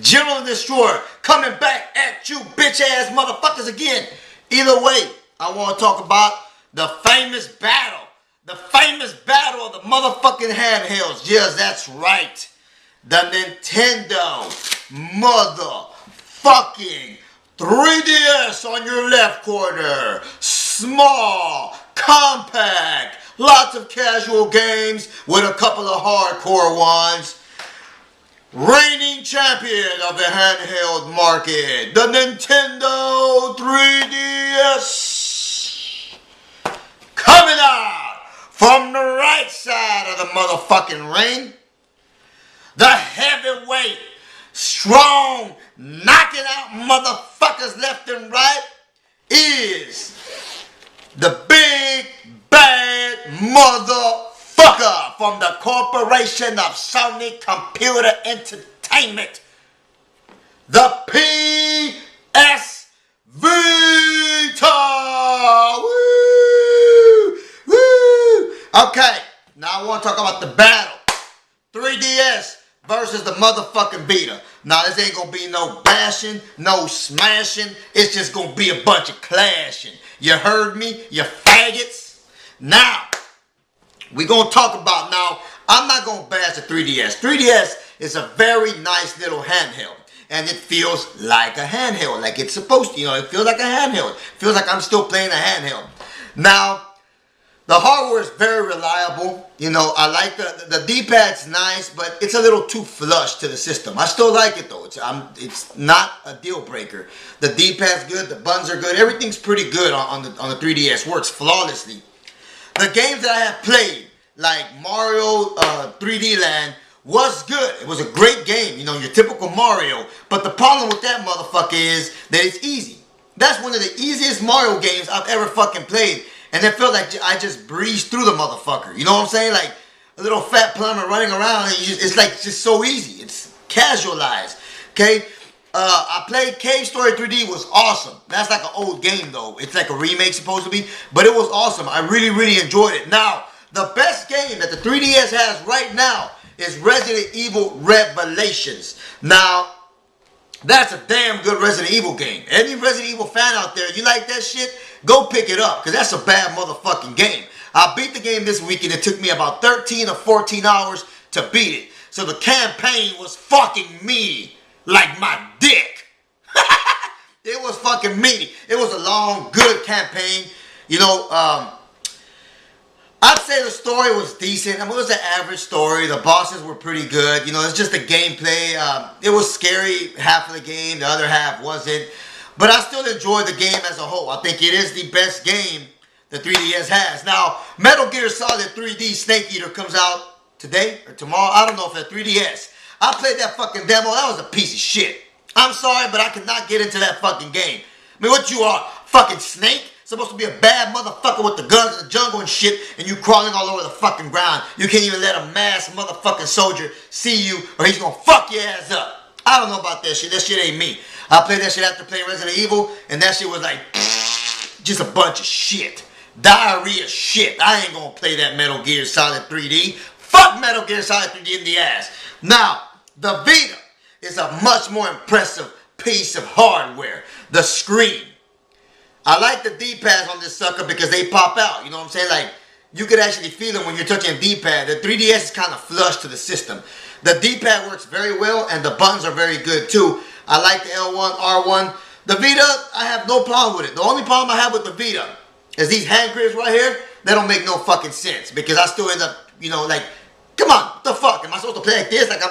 General Destroyer coming back at you bitch ass motherfuckers again. Either way, I want to talk about the famous battle. The famous battle of the motherfucking handhelds. Yes, that's right. The Nintendo motherfucking 3DS on your left corner. Small, compact, lots of casual games with a couple of hardcore ones. Reigning champion of the handheld market, the Nintendo 3DS. Coming out from the right side of the motherfucking ring, the heavyweight, strong, knocking out motherfuckers left and right, is the big bad motherfucker from the corporation of Sony Computer Entertainment, the PS Vita. Woo! Woo! Okay, now I want to talk about the battle. 3DS versus the motherfucking Vita. Now this ain't gonna be no bashing, no smashing. It's just gonna be a bunch of clashing. You heard me, you faggots? Now, we're going to talk about now, I'm not going to bash the 3DS. 3DS is a very nice little handheld. And it feels like a handheld, like it's supposed to. You know, it feels like a handheld. It feels like I'm still playing a handheld. Now, the hardware is very reliable. You know, I like the D-pad's nice, but it's a little too flush to the system. I still like it though. It's not a deal breaker. The D-pad's good, the buttons are good. Everything's pretty good on the 3DS. Works flawlessly. The games that I have played, like Mario 3D Land, was good. It was a great game, you know, your typical Mario. But the problem with that motherfucker is that it's easy. That's one of the easiest Mario games I've ever fucking played. And it felt like I just breezed through the motherfucker. You know what I'm saying? Like a little fat plumber running around. And it's like just so easy. It's casualized. Okay? I played Cave Story 3D. Was awesome. That's like an old game though. It's like a remake supposed to be. But it was awesome. I really, really enjoyed it. Now, the best game that the 3DS has right now is Resident Evil Revelations. Now, that's a damn good Resident Evil game. Any Resident Evil fan out there, you like that shit? Go pick it up, because that's a bad motherfucking game. I beat the game this week, and it took me about 13 or 14 hours to beat it. So the campaign was fucking me like my dick. It was fucking meaty. It was a long, good campaign. You know, I'd say the story was decent. I mean, it was an average story. The bosses were pretty good. You know, it's just the gameplay. It was scary half of the game. The other half wasn't. But I still enjoyed the game as a whole. I think it is the best game the 3DS has. Now, Metal Gear Solid 3D Snake Eater comes out today or tomorrow. I don't know if it's 3DS. I played that fucking demo. That was a piece of shit. I'm sorry, but I could not get into that fucking game. I mean, what you are? Fucking Snake? Supposed to be a bad motherfucker with the guns in the jungle and shit, and you crawling all over the fucking ground. You can't even let a masked motherfucking soldier see you, or he's gonna fuck your ass up. I don't know about that shit. That shit ain't me. I played that shit after playing Resident Evil, and that shit was like just a bunch of shit. Diarrhea shit. I ain't gonna play that Metal Gear Solid 3D. Fuck Metal Gear Solid 3D in the ass. Now, the Vita is a much more impressive piece of hardware. The screen. I like the D-pads on this sucker because they pop out. You know what I'm saying? Like, you could actually feel them when you're touching a D-pad. The 3DS is kind of flush to the system. The D-pad works very well, and the buttons are very good too. I like the L1, R1. The Vita, I have no problem with it. The only problem I have with the Vita is these hand grips right here. They don't make no fucking sense because I still end up, you know, like, come on, what the fuck? Am I supposed to play like this? Like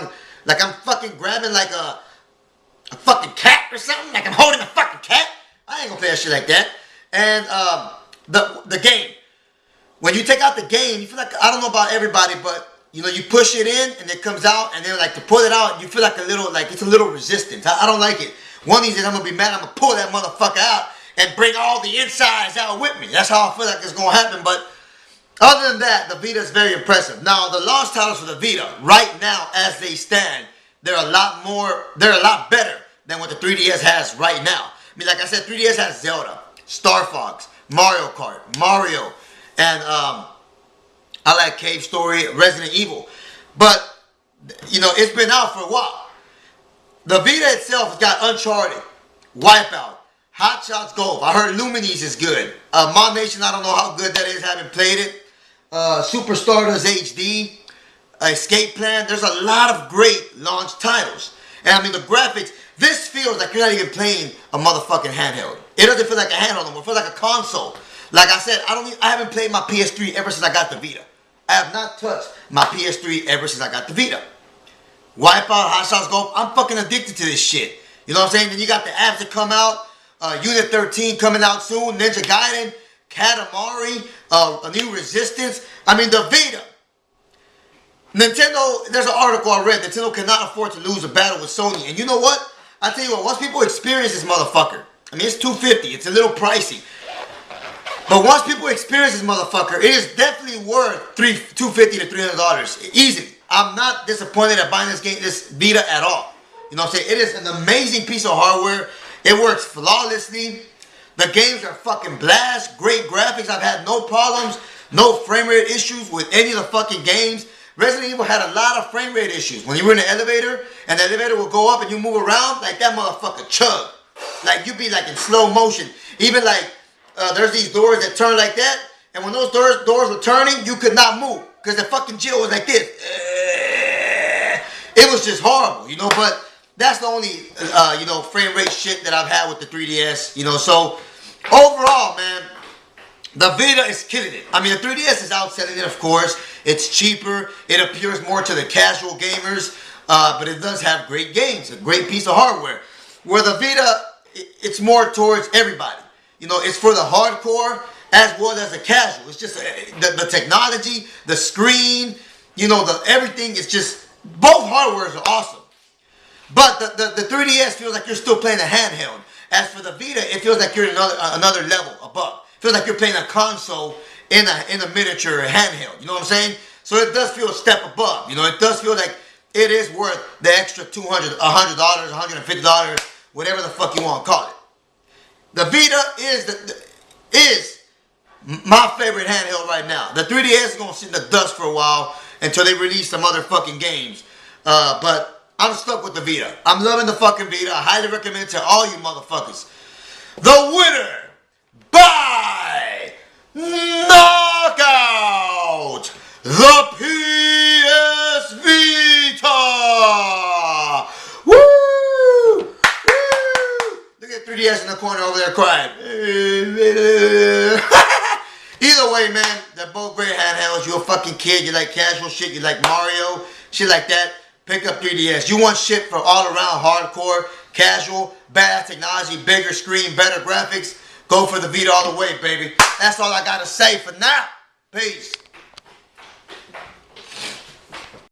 I'm fucking grabbing like a fucking cat or something? Like I'm holding a fucking cat? I ain't gonna play that shit like that. And the game. When you take out the game, you feel like, I don't know about everybody, but you know, you push it in and it comes out, and then like to pull it out, you feel like a little, like it's a little resistance. I don't like it. One of these days I'm gonna be mad, I'm gonna pull that motherfucker out and bring all the insides out with me. That's how I feel like it's gonna happen. But other than that, the Vita is very impressive. Now, the launch titles for the Vita, right now as they stand, they're a lot better than what the 3DS has right now. I mean, like I said, 3DS has Zelda, Star Fox, Mario Kart, Mario, and I like Cave Story, Resident Evil. But it's been out for a while. The Vita itself has got Uncharted, Wipeout, Hot Shots Golf. I heard Lumines is good. Mod Nation, I don't know how good that is. Haven't played it. Super Stardust HD, Escape Plan. There's a lot of great launch titles. And I mean, the graphics, this feels like you're not even playing a motherfucking handheld. It doesn't feel like a handheld anymore. It feels like a console. Like I said, I haven't played my PS3 ever since I got the Vita. I have not touched my PS3 ever since I got the Vita. Wipeout, Hot Shots Golf, I'm fucking addicted to this shit. You know what I'm saying? Then you got the apps that come out. Unit 13 coming out soon. Ninja Gaiden, Katamari, a new Resistance. I mean, the Vita. Nintendo, there's an article I read. Nintendo cannot afford to lose a battle with Sony. And you know what? I tell you what, once people experience this motherfucker, I mean, it's $250. It's a little pricey. But once people experience this motherfucker, it is definitely worth $250 to $300 easily. I'm not disappointed at buying this Vita at all. You know what I'm saying? It is an amazing piece of hardware. It works flawlessly. The games are fucking blast. Great graphics. I've had no problems, no frame rate issues with any of the fucking games. Resident Evil had a lot of frame rate issues. When you were in the elevator, and the elevator would go up and you move around, like that motherfucker chug. Like you'd be like in slow motion. Even like, there's these doors that turn like that, and when those doors were turning, you could not move. Because the fucking Jill was like this. It was just horrible, but that's the only, frame rate shit that I've had with the 3DS, so overall, man, the Vita is killing it. I mean, the 3DS is outselling it, of course. It's cheaper. It appeals more to the casual gamers, but it does have great games, a great piece of hardware. Where the Vita, it's more towards everybody. It's for the hardcore as well as the casual. It's just the technology, the screen, everything is just, both hardwares are awesome. But the 3DS feels like you're still playing a handheld. As for the Vita, it feels like you're another level above. It feels like you're playing a console in a miniature handheld. You know what I'm saying? So it does feel a step above. It does feel like it is worth the extra $200, $100, $150, whatever the fuck you want to call it. The Vita is my favorite handheld right now. The 3DS is going to sit in the dust for a while until they release some other fucking games. But I'm stuck with the Vita. I'm loving the fucking Vita. I highly recommend it to all you motherfuckers. The winner by knockout, the PS Vita. Woo! Woo! Look at 3DS in the corner over there crying. Either way, man, they're both great handhelds. You're a fucking kid. You like casual shit. You like Mario, shit like that. Pick up 3DS. You want shit for all around hardcore, casual, badass technology, bigger screen, better graphics. Go for the Vita all the way, baby. That's all I gotta say for now. Peace.